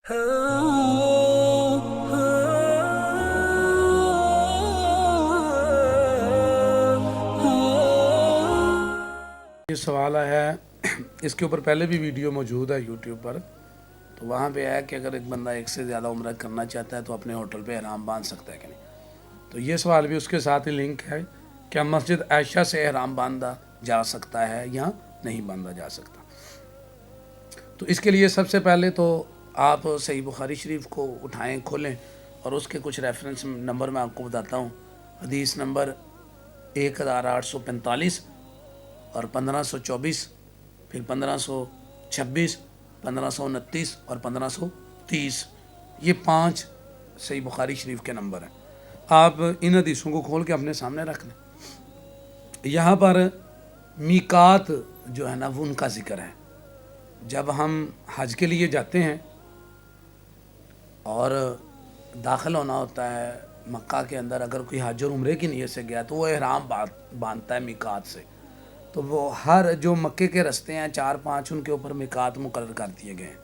یہ سوال ہے، اس کے اوپر پہلے بھی ویڈیو موجود ہے یوٹیوب پر، تو وہاں پہ ہے کہ اگر ایک بندہ ایک سے زیادہ عمرہ کرنا چاہتا ہے تو اپنے ہوٹل پہ احرام باندھ سکتا ہے کہ نہیں. تو یہ سوال بھی اس کے ساتھ ہی لنک ہے، کیا مسجد عائشہ سے احرام باندھا جا سکتا ہے یا نہیں باندھا جا سکتا. تو اس کے لیے سب سے پہلے تو آپ صحیح بخاری شریف کو اٹھائیں، کھولیں، اور اس کے کچھ ریفرنس نمبر میں آپ کو بتاتا ہوں. حدیث نمبر 1845 اور 1524، پھر 1526، 1529 اور 1530، یہ 5 صحیح بخاری شریف کے نمبر ہیں. آپ ان حدیثوں کو کھول کے اپنے سامنے رکھ لیں. یہاں پر میقات جو ہے نا وہ ان کا ذکر ہے. جب ہم حج کے لیے جاتے ہیں اور داخل ہونا ہوتا ہے مکہ کے اندر، اگر کوئی حج اور عمرے کی نیت سے گیا تو وہ احرام باندھتا ہے میقات سے. تو وہ ہر جو مکے کے رستے ہیں 4-5 ان کے اوپر میقات مقرر کر دیے گئے ہیں.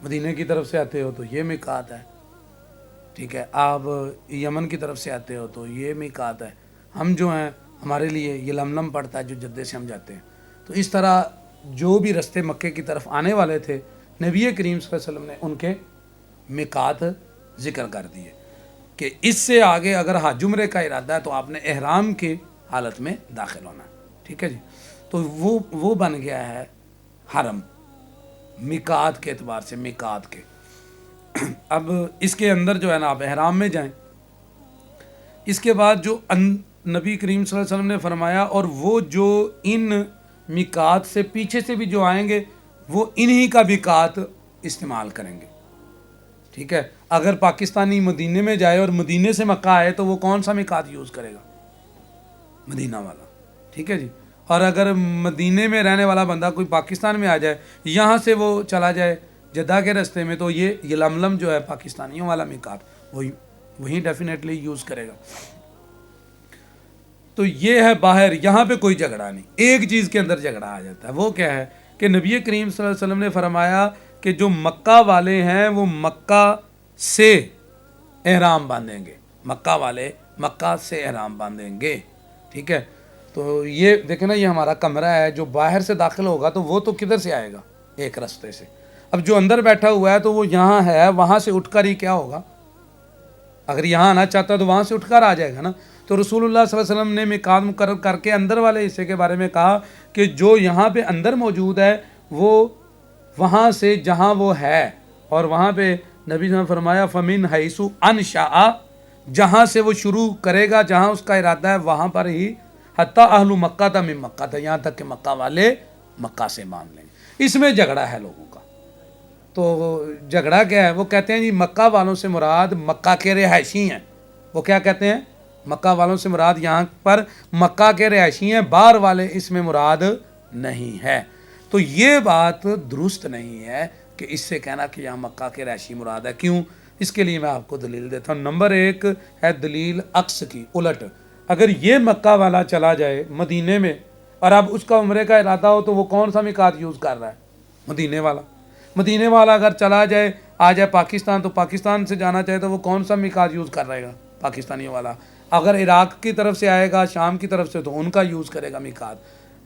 مدینہ کی طرف سے آتے ہو تو یہ میقات ہے، ٹھیک ہے. آپ یمن کی طرف سے آتے ہو تو یہ میقات ہے. ہم جو ہیں ہمارے لیے یہ لملم پڑتا ہے جو جدے سے ہم جاتے ہیں. تو اس طرح جو بھی رستے مکے کی طرف آنے والے تھے نبی کریم صلی اللہ علیہ وسلم نے ان کے میقات ذکر کر دیے کہ اس سے آگے اگر حج عمرے کا ارادہ ہے تو آپ نے احرام کی حالت میں داخل ہونا ہے، ٹھیک ہے جی. تو وہ بن گیا ہے حرم میقات کے اعتبار سے، میقات کے. اب اس کے اندر جو ہے نا آپ احرام میں جائیں. اس کے بعد جو نبی کریم صلی اللہ علیہ وسلم نے فرمایا، اور وہ جو ان میقات سے پیچھے سے بھی جو آئیں گے وہ انہی کا میقات استعمال کریں گے، ٹھیک ہے. اگر پاکستانی مدینے میں جائے اور مدینے سے مکہ آئے تو وہ کون سا میقات یوز کرے گا؟ مدینہ والا، ٹھیک ہے جی. اور اگر مدینے میں رہنے والا بندہ کوئی پاکستان میں آ جائے، یہاں سے وہ چلا جائے جدہ کے رستے میں، تو یہ لملم جو ہے پاکستانیوں والا میقات وہی ڈیفینیٹلی یوز کرے گا. تو یہ ہے باہر، یہاں پہ کوئی جھگڑا نہیں. ایک چیز کے اندر جھگڑا آ جاتا ہے، وہ کیا ہے کہ نبی کریم صلی اللہ علیہ وسلم نے فرمایا کہ جو مکہ والے ہیں وہ مکہ سے احرام باندھیں گے. مکہ والے مکہ سے احرام باندھیں گے، ٹھیک ہے. تو یہ دیکھیں نا، یہ ہمارا کمرہ ہے، جو باہر سے داخل ہوگا تو وہ تو کدھر سے آئے گا؟ ایک رستے سے. اب جو اندر بیٹھا ہوا ہے تو وہ یہاں ہے، وہاں سے اٹھ کر ہی کیا ہوگا؟ اگر یہاں آنا چاہتا ہے تو وہاں سے اٹھ کر آ جائے گا نا. تو رسول اللہ صلی اللہ علیہ وسلم نے میقات مقرر کر کے اندر والے حصے کے بارے میں کہا کہ جو یہاں پہ اندر موجود ہے وہ وہاں سے جہاں وہ ہے، اور وہاں پہ نبی نے فرمایا فمن حیث انشاء، جہاں سے وہ شروع کرے گا، جہاں اس کا ارادہ ہے وہاں پر ہی، حتیٰ اہل مکہ تا من مکہ تا، یہاں تک کہ مکہ والے مکہ سے باندھ لیں گے. اس میں جھگڑا ہے لوگوں کا. تو جھگڑا کیا ہے؟ وہ کہتے ہیں جی مکہ والوں سے مراد مکہ کے رہائشی ہیں. وہ کیا کہتے ہیں؟ مکہ والوں سے مراد یہاں پر مکہ کے رہائشی ہیں، باہر والے اس میں مراد نہیں ہے. تو یہ بات درست نہیں ہے کہ اس سے کہنا کہ یہاں مکہ کے رہائشی مراد ہے. کیوں؟ اس کے لیے میں آپ کو دلیل دیتا ہوں. نمبر 1 ہے دلیل عکس کی، الٹ. اگر یہ مکہ والا چلا جائے مدینے میں اور اب اس کا عمرے کا ارادہ ہو تو وہ کون سا میقات یوز کر رہا ہے؟ مدینے والا. مدینے والا اگر چلا جائے، آ جائے پاکستان، تو پاکستان سے جانا چاہے تو وہ کون سا میقات یوز کر رہے گا؟ پاکستانیوں والا. اگر عراق کی طرف سے آئے گا، شام کی طرف سے، تو ان کا یوز کرے گا میقات.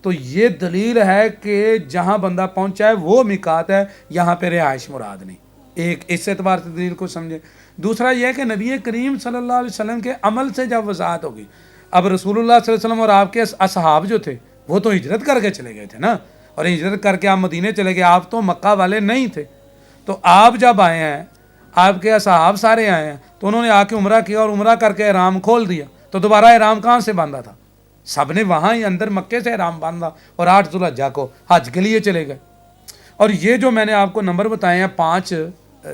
تو یہ دلیل ہے کہ جہاں بندہ پہنچا ہے وہ میقات ہے، یہاں پہ رہائش مراد نہیں. ایک اس اعتبار سے دلیل کو سمجھے. دوسرا یہ ہے کہ نبی کریم صلی اللہ علیہ وسلم کے عمل سے جب وضاحت ہوگی. اب رسول اللہ صلی اللہ علیہ وسلم اور آپ کے اصحاب جو تھے وہ تو ہجرت کر کے چلے گئے تھے نا، اور ہجرت کر کے آپ مدینے چلے گئے. آپ تو مکہ والے نہیں تھے. تو آپ جب آئے ہیں، آپ کے اصحاب سارے آئے ہیں، تو انہوں نے آ کے عمرہ کیا اور عمرہ کر کے احرام کھول دیا. تو دوبارہ احرام کہاں سے باندھا تھا؟ سب نے وہاں ہی اندر مکے سے احرام باندھا اور 8 ذو الحجہ کو حج کے لیے چلے گئے. اور یہ جو میں نے آپ کو نمبر بتائے ہیں 5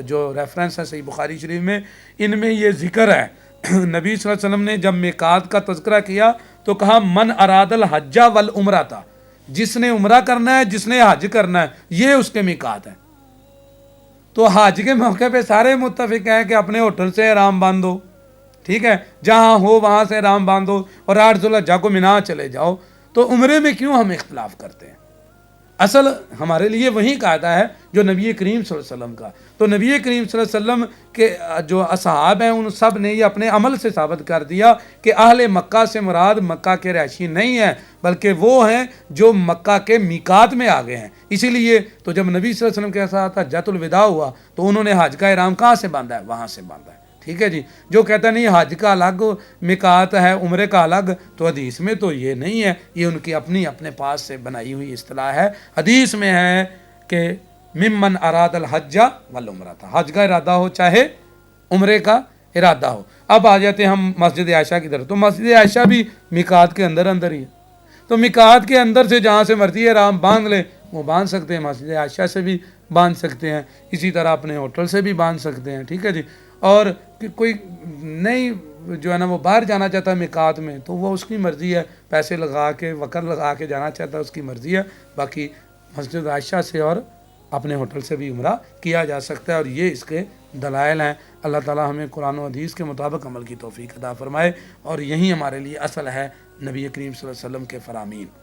جو ریفرنس ہے صحیح بخاری شریف میں، ان میں یہ ذکر ہے. نبی صلی اللہ علیہ وسلم نے جب میقات کا تذکرہ کیا تو کہا من اراد الحج والعمرہ تھا، جس نے عمرہ کرنا ہے، جس نے حج کرنا ہے، یہ اس کے میقات ہیں. تو حج کے موقع پہ سارے متفق ہیں کہ اپنے ہوٹل سے احرام باندھو، ٹھیک ہے، جہاں ہو وہاں سے احرام باندھو اور 8 ذو الحجہ کو مینا چلے جاؤ. تو عمرے میں کیوں ہم اختلاف کرتے ہیں؟ اصل ہمارے لیے وہی قاعدہ ہے جو نبی کریم صلی اللہ علیہ وسلم کا. تو نبی کریم صلی اللہ علیہ وسلم کے جو اصحاب ہیں ان سب نے یہ اپنے عمل سے ثابت کر دیا کہ اہل مکہ سے مراد مکہ کے رہائشی نہیں ہیں بلکہ وہ ہیں جو مکہ کے میقات میں آ گئے ہیں. اسی لیے تو جب نبی صلی اللہ علیہ وسلم کے ساتھ حجۃ الوداع ہوا تو انہوں نے حج کا احرام کہاں سے باندھا ہے؟ وہاں سے باندھا ہے. ٹھیک ہے جی. جو کہتا نہیں حج کا الگ میقات ہے عمرے کا الگ، تو حدیث میں تو یہ نہیں ہے، یہ ان کی اپنے پاس سے بنائی ہوئی اصطلاح ہے. حدیث میں ہے کہ ممن اراد الحج والعمرہ، حج کا ارادہ ہو چاہے عمرے کا ارادہ ہو. اب آ جاتے ہیں ہم مسجد عائشہ کی طرف. تو مسجد عائشہ بھی میقات کے اندر ہی ہے. تو میقات کے اندر سے جہاں سے مرضی احرام باندھ لے وہ باندھ سکتے ہیں. مسجد عائشہ سے بھی باندھ سکتے ہیں، اسی طرح اپنے ہوٹل سے بھی باندھ سکتے ہیں. ٹھیک ہے جی. اور کوئی نہیں جو ہے نا وہ باہر جانا چاہتا ہے میقات میں تو وہ اس کی مرضی ہے، پیسے لگا کے وقت لگا کے جانا چاہتا ہے اس کی مرضی ہے. باقی مسجد عائشہ سے اور اپنے ہوٹل سے بھی عمرہ کیا جا سکتا ہے، اور یہ اس کے دلائل ہیں. اللہ تعالی ہمیں قرآن و حدیث کے مطابق عمل کی توفیق عطا فرمائے، اور یہی ہمارے لیے اصل ہے نبی کریم صلی اللہ علیہ وسلم کے فرامین.